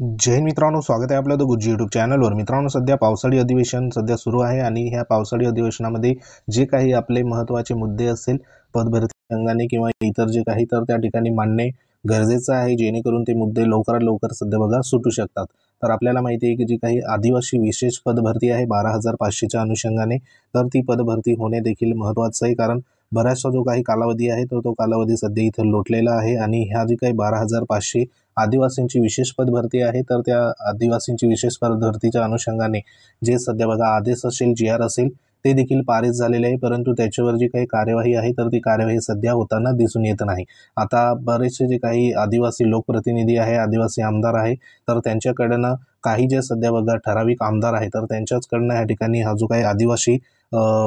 जय हिंद मित्रांनो, स्वागत आहे आपलं द गुज्जी यूट्यूब चॅनलवर। मित्रांनो, सध्या पावसाळी अधिवेशन सुरू आहे आणि ह्या पावसाळी अधिवेशनामध्ये जे काही आपले महत्त्वाचे मुद्दे असेल पदभरती अंगाने किंवा इतर जे काही तर त्या ठिकाणी मांडणे गरजेचं आहे, जेणेकरून ते मुद्दे लवकरात लवकर सध्या बघा सुटू शकतात। तर आपल्याला माहिती आहे की जी काही आदिवासी विशेष पदभरती आहे 12,500च्या अनुषंगाने, तर ती पदभरती होणे देखील महत्त्वाचं आहे, कारण बराचसा जो काही कालावधी आहे तो कालावधी सध्या इथं लोटलेला आहे आणि ह्या जी काही 12,500 आदिवासींची विशेष पदभरती आहे, तर त्या आदिवासींची विशेष पदभरतीच्या अनुषंगाने जे सध्या बघा आदेश असेल, GR असेल, ते देखील पारित झालेले आहे, परंतु त्याच्यावर जी काही कार्यवाही आहे तर ती कार्यवाही सध्या होताना दिसून येत नाही। आता बरेचसे जे काही आदिवासी लोकप्रतिनिधी आहे, आदिवासी आमदार आहे, तर त्यांच्याकडनं काही जे सध्या बघा ठराविक आमदार आहे, तर त्यांच्याचकडनं या ठिकाणी हा जो काही आदिवासी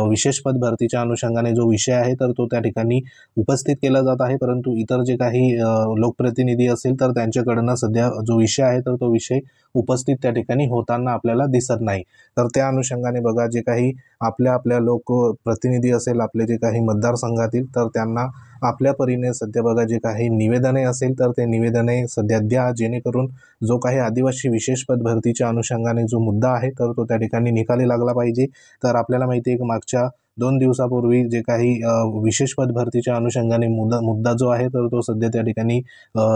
विशेष पदभरतीच्या अनुषंगाने जो विषय आहे तर तो त्या ठिकाणी उपस्थित केला जात आहे, परंतु इतर जे काही लोकप्रतिनिधी असेल तर त्यांच्याकडनं सध्या जो विषय आहे तर तो विषय उपस्थित त्या ठिकाणी होताना आपल्याला दिसत नाही। तर त्या अनुषंगाने बघा जे काही आपल्या लोकप्रतिनिधी असेल, आपले जे काही मतदारसंघातील, तर त्यांना आपल्या परीने सध्या बघा जे काही निवेदने असेल तर ते निवेदने सध्या द्या, जेणेकरून जो काही आदिवासी विशेष पदभरतीच्या अनुषंगाने जो मुद्दा आहे तर तो त्या ठिकाणी निकाली लागला पाहिजे। तर आपल्याला माहिती आहे की मागच्या 2 दिवसापूर्वी जे काही विशेष पदभरतीच्या अनुषंगाने मुद्दा जो आहे तर तो सध्या त्या ठिकाणी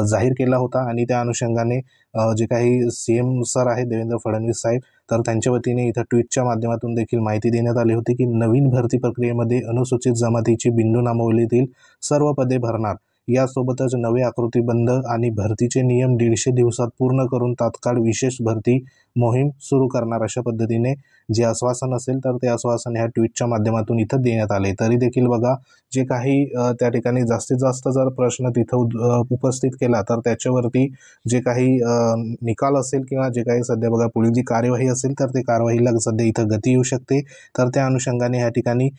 जाहीर केला होता आणि त्या अनुषंगाने जे काही CM सर आहे देवेंद्र फडणवीस साहेब, तर त्यांच्या वतीने इथं ट्विटच्या माध्यमातून देखील माहिती देण्यात आली होती की नवीन भरती प्रक्रियेमध्ये अनुसूचित जमातीची बिंदू नामावलीतील सर्व पदे भरणार, यासोबतच नवे आकृतीबंध आणि भरतीचे नियम 150 दिवसात पूर्ण करून तात्काळ विशेष भरती मोहीम सुरू करणार, अशा पद्धतीने जे आश्वासन असेल तर ते आश्वासन ह्या ट्विटच्या माध्यमातून इथं देण्यात आले। तरी देखील बघा जे काही त्या ठिकाणी जास्तीत जास्त जर प्रश्न तिथं उपस्थित केला तर त्याच्यावरती जे काही निकाल असेल किंवा जे काही सध्या बघा पुढील जी कार्यवाही असेल तर ते कार्यवाहीला सध्या इथं गती येऊ शकते। तर त्या अनुषंगाने ह्या ठिकाणी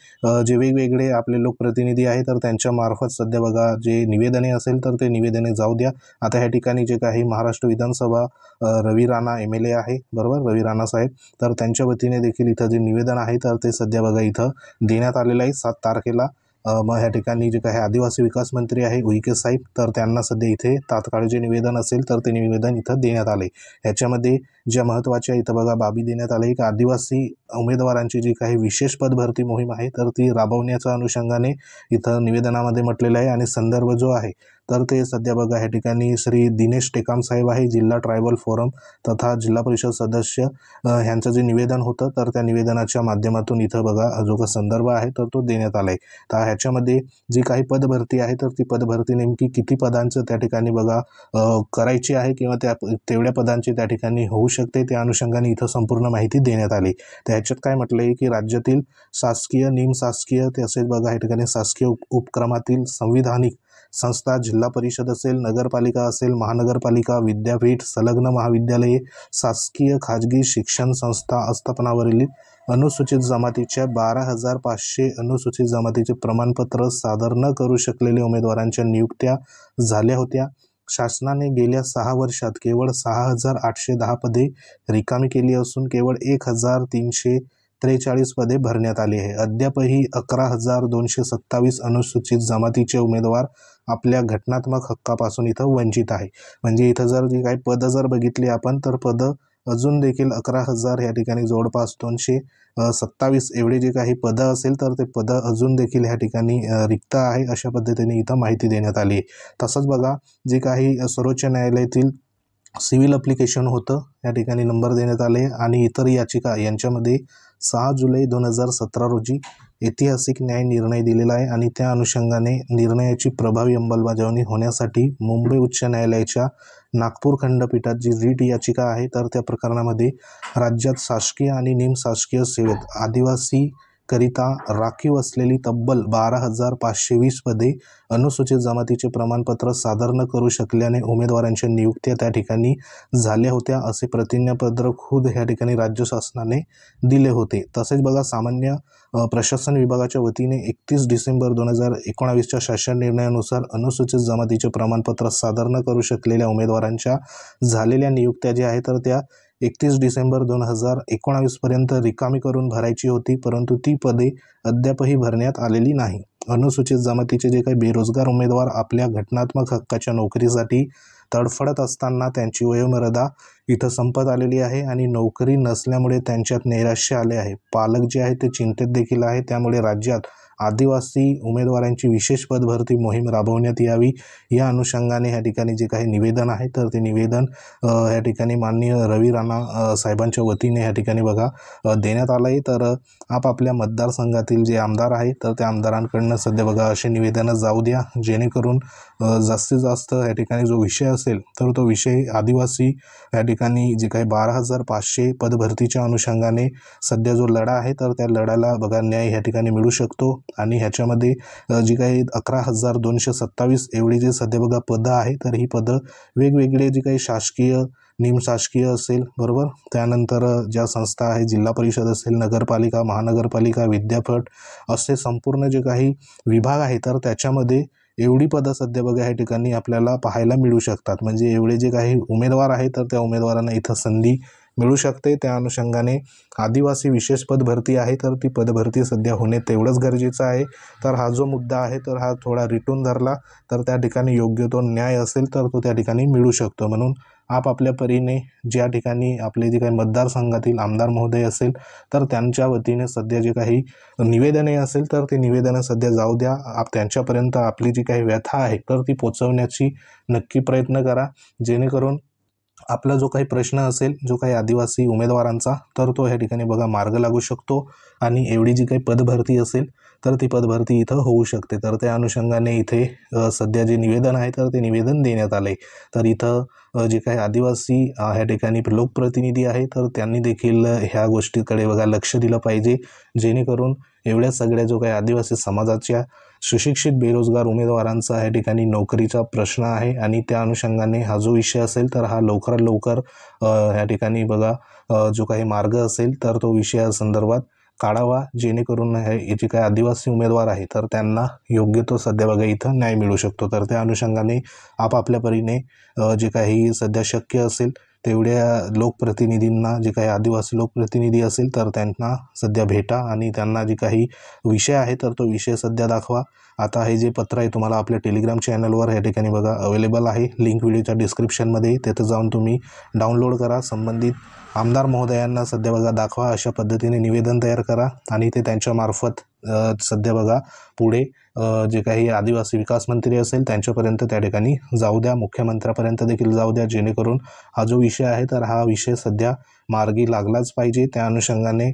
जे वेगवेगळे आपले लोकप्रतिनिधी आहे तर त्यांच्या मार्फत सध्या बघा जे निवेदने असेल तर ते निवेदने जाऊ द्या। आता ह्या ठिकाणी जे काही महाराष्ट्र विधानसभा रवी राणा MLA आहे, बरोबर, रवी राणा साहेब, तर त्यांच्या वतीने देखील इथं जे निवेदन आहे तर ते सध्या बघा इथं देण्यात आलेलं आहे 7 तारखेला। मग ह्या ठिकाणी जे काही आदिवासी विकास मंत्री आहे उईके साहेब, तर त्यांना सध्या इथे तात्काळ जे निवेदन असेल तर ते निवेदन इथं देण्यात आले। ह्याच्यामध्ये ज्या महत्त्वाच्या इथं बघा बाबी देण्यात आले की आदिवासी उमेदवारांची जी काही विशेष पदभरती मोहीम आहे तर ती राबवण्याच्या अनुषंगाने इथं निवेदनामध्ये म्हटलेलं आहे आणि संदर्भ जो आहे तर ते सध्या बघा ह्या ठिकाणी श्री दिनेश टेकाम साहेब आहे, जिल्हा ट्रायबल फोरम तथा जिल्हा परिषद सदस्य, ह्यांचं जे निवेदन होतं तर त्या निवेदनाच्या माध्यमातून इथं बघा जो का संदर्भ आहे तर तो देण्यात आला आहे। तर ह्याच्यामध्ये जी काही पदभरती आहे तर ती पदभरती नेमकी किती पदांचं त्या ठिकाणी बघा करायची आहे किंवा तेवढ्या पदांची त्या ठिकाणी होऊ शकते, त्या अनुषंगाने इथं संपूर्ण माहिती देण्यात आली। तर ह्याच्यात काय म्हटलं आहे की राज्यातील शासकीय, निमशासकीय, तसेच बघा ह्या ठिकाणी शासकीय उपक्रमातील संविधानिक संस्था, जिल्हा परिषद असेल, नगरपालिका असेल, महानगरपालिका, विद्यापीठ, संलग्न महाविद्यालये, शासकीय खाजगी शिक्षण संस्था आस्थापनावरील अनुसूचित जमातीच्या 12,500 अनुसूचित जमातीचे प्रमाणपत्र सादर न करू शकलेल्या उमेदवारांच्या नियुक्त्या झाल्या होत्या। शासनाने गेल्या 6 वर्षात केवळ 6,810 पदे रिकामी केली असून केवळ 1,343 पदे भरण्यात आली आहे। अद्यापही 11,227 अनुसूचित जमातीचे उमेदवार आपल्या घटनात्मक हक्कापासून इथं वंचित आहे। म्हणजे इथं जर जी काही पदं जर बघितली आपण तर पदं अजून देखील 11,000 या ठिकाणी जवळपास 227 एवढे जे काही पदं असेल तर ते पदं अजून देखील ह्या ठिकाणी रिक्त आहे, अशा पद्धतीने इथं माहिती देण्यात आली आहे। तसंच बघा जे काही सर्वोच्च न्यायालयातील सिव्हिल ॲप्लिकेशन होतं या ठिकाणी नंबर देण्यात आले आणि इतर याचिका यांच्यामध्ये 6 जुलै 2017 रोजी ऐतिहासिक न्याय निर्णय दिलेला आहे आणि त्या अनुषंगाने निर्णयाची प्रभावी अंमलबजावणी होण्यासाठी मुंबई उच्च न्यायालयाच्या नागपूर खंडपीठात जी रीट याचिका आहे तर त्या प्रकरणामध्ये राज्यात शासकीय आणि निमशासकीय सेवेत आदिवासी करिता राखीव असलेली तब्बल 12,520 पदे अनुसूचित जमातीचे प्रमाणपत्र सादर न करू शकल्याने उमेदवारांच्या नियुक्त्या त्या ठिकाणी झाल्या होत्या, असे प्रतिज्ञापत्र खुद ह्या ठिकाणी राज्य शासनाने दिले होते। तसेच बघा सामान्य प्रशासन विभागाच्या वतीने 31 डिसेंबर 2019च्या शासन निर्णयानुसार अनुसूचित जमातीचे प्रमाणपत्र सादर न करू शकलेल्या उमेदवारांच्या झालेल्या नियुक्त्या ज्या आहेत तर त्या 31 डिसेंबर 2019 पर्यंत रिकामी करून भरायची होती, परंतु ती पदे अद्यापही भरण्यात आलेली नाही। अनुसूचित जमातीचे जे काही बेरोजगार उमेदवार आपल्या घटनात्मक हक्काच्या नोकरीसाठी तडफडत असताना त्यांची वयोमर्यादा इथं संपत आलेली आहे आणि नोकरी नसल्यामुळे त्यांच्यात नैराश्य आले आहे। पालक जे आहेत ते चिंतेत देखील आहे। त्यामुळे राज्यात आदिवासी उमेदवारांची विशेष पदभरती मोहीम राबवण्यात यावी या अनुषंगाने ह्या ठिकाणी जे काही निवेदन आहे तर ते निवेदन ह्या ठिकाणी माननीय रवी राणा साहेबांच्या वतीने ह्या ठिकाणी बघा देण्यात आलं आहे। तर आपापल्या मतदारसंघातील जे आमदार आहेत तर त्या आमदारांकडनं सध्या बघा असे निवेदनं जाऊ द्या, जेणेकरून जास्तीत जास्त ह्या ठिकाणी जो विषय असेल तर तो विषय आदिवासी या ठिकाणी जे काही 12,500 पदभरतीच्या अनुषंगाने सध्या जो लढा आहे तर त्या लढ्याला बघा न्याय ह्या ठिकाणी मिळू शकतो। आणि ह्याच्यामध्ये जी काही 11,227 एवढी जे सध्या बघा पदं आहे तर ही पदं वेगवेगळे जी काही शासकीय निमशासकीय असेल बरोबर, त्यानंतर ज्या संस्था आहे जिल्हा परिषद असेल, नगरपालिका, महानगरपालिका, विद्यापीठ असे संपूर्ण जे काही विभाग आहे तर त्याच्यामध्ये एवढी पदं सध्या बघा ह्या ठिकाणी आपल्याला पाहायला मिळू शकतात। म्हणजे एवढे जे काही उमेदवार आहेत तर त्या उमेदवारांना इथं संधी मिळू शकते। त्या अनुषंगाने आदिवासी विशेष पदभरती आहे तर ती पदभरती सध्या होणे तेवढंच गरजेचं आहे। तर हा जो मुद्दा आहे तर हा थोडा रिटून धरला तर त्या ठिकाणी योग्य तो न्याय असेल तर तो त्या ठिकाणी मिळू शकतो। म्हणून आपापल्या परीने ज्या ठिकाणी आपले जे काही मतदारसंघातील आमदार महोदय असेल तर त्यांच्या वतीने सध्या जे काही निवेदने असेल तर ते निवेदनं सध्या जाऊ द्या, त्यांच्यापर्यंत आपली जी काही व्यथा आहे तर ती पोचवण्याची नक्की प्रयत्न करा, जेणेकरून आपला जो काही प्रश्न असेल जो काही आदिवासी उमेदवारांचा तर तो ह्या ठिकाणी बघा मार्ग लागू शकतो आणि एवढी जी काही पदभरती असेल तर ती पदभरती इथं होऊ शकते। तर त्या अनुषंगाने इथे सध्या जे निवेदन आहे तर ते निवेदन देण्यात आले। तर इथं जे काही आदिवासी ह्या ठिकाणी लोकप्रतिनिधी आहे तर त्यांनी देखील ह्या गोष्टीकडे बघा लक्ष दिलं पाहिजे, जेणेकरून एवढ्या सगळ्या जो काही आदिवासी समाजाच्या सुशिक्षित बेरोजगार उमेदवारांचा या ठिकाणी नोकरीचा प्रश्न आहे आणि त्या अनुषंगाने हा जो विषय असेल तर हा लवकरात लवकर या ठिकाणी बघा जो काही मार्ग असेल तर तो विषयासंदर्भात काढावा, जेणेकरून हे जे काही आदिवासी उमेदवार आहे तर त्यांना योग्य तो सध्या बघा इथं न्याय मिळू शकतो। तर त्या अनुषंगाने आपापल्या परीने जे काही सध्या शक्य असेल तेवढ्या लोकप्रतिनिधींना, जे काही आदिवासी लोकप्रतिनिधी असेल तर त्यांना सध्या भेटा आणि त्यांना जे काही विषय आहे तर तो विषय सध्या दाखवा। आता हे जे पत्र आहे तुम्हाला आपल्या टेलिग्राम चॅनलवर या ठिकाणी बघा अवेलेबल आहे, लिंक व्हिडिओच्या डिस्क्रिप्शनमध्ये, तिथं जाऊन तुम्ही डाउनलोड करा। संबंधित आमदार महोदयांना सध्या बघा दाखवा, अशा पद्धतीने निवेदन तयार करा आणि ते त्यांच्यामार्फत सध्या बघा पुढे जे काही आदिवासी विकास मंत्री असेल त्यांच्यापर्यंत त्या ठिकाणी जाऊ द्या, मुख्यमंत्र्यापर्यंत देखील जाऊ द्या, जेणेकरून हा जो विषय आहे तर हा विषय सध्या मार्गी लागलाच पाहिजे। त्या अनुषंगाने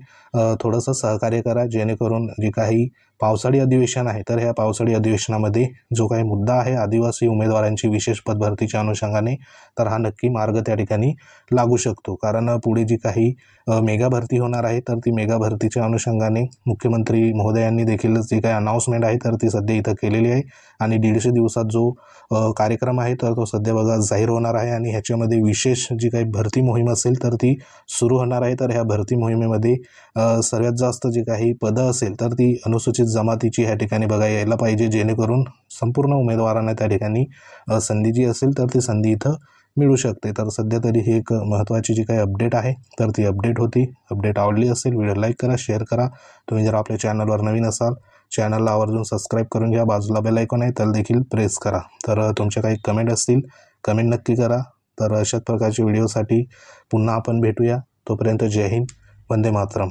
थोडंसं सहकार्य करा, जेणेकरून जे काही पावसाळी अधिवेशन आहे तर ह्या पावसाळी अधिवेशनामध्ये जो काही मुद्दा आहे आदिवासी उमेदवारांची विशेष पदभरतीच्या अनुषंगाने तर हा नक्की मार्ग त्या ठिकाणी लागू शकतो। कारण पुढे जी काही मेगा भरती होणार आहे तर ती मेगा भरतीच्या अनुषंगाने मुख्यमंत्री महोदयांनी देखील जी काही अनाउन्समेंट आहे तर ती सध्या इथं केलेली आहे आणि 150 दिवसात जो कार्यक्रम आहे तर तो सध्या बघा जाहीर होणार आहे आणि ह्याच्यामध्ये विशेष जी काही भरती मोहीम असेल तर ती सुरू होणार आहे। तर ह्या भरती मोहिमेमध्ये सर्वात जास्त जे काही पदं असेल तर ती अनुसूचित जमातीची ह्या ठिकाणी बघा यायला पाहिजे, जेणेकरून संपूर्ण उमेदवारांना त्या ठिकाणी संधी जी असेल तर ती संधी इथं मिळू शकते। तर सध्या तरी ही एक महत्त्वाची जी काही अपडेट आहे तर ती अपडेट होती। अपडेट आवडली असेल व्हिडिओ लाईक करा, शेअर करा। तुम्ही जर आपल्या चॅनलवर नवीन असाल चॅनलला आवर्जून सबस्क्राईब करून घ्या, बाजूला बेल आयकॉन आहे त्याला देखील प्रेस करा। तर तुमच्या काही कमेंट असतील कमेंट नक्की करा। तर अशाच प्रकारच्या व्हिडिओसाठी पुन्हा आपण भेटूया, तोपर्यंत जय हिंद, वंदे मातरम।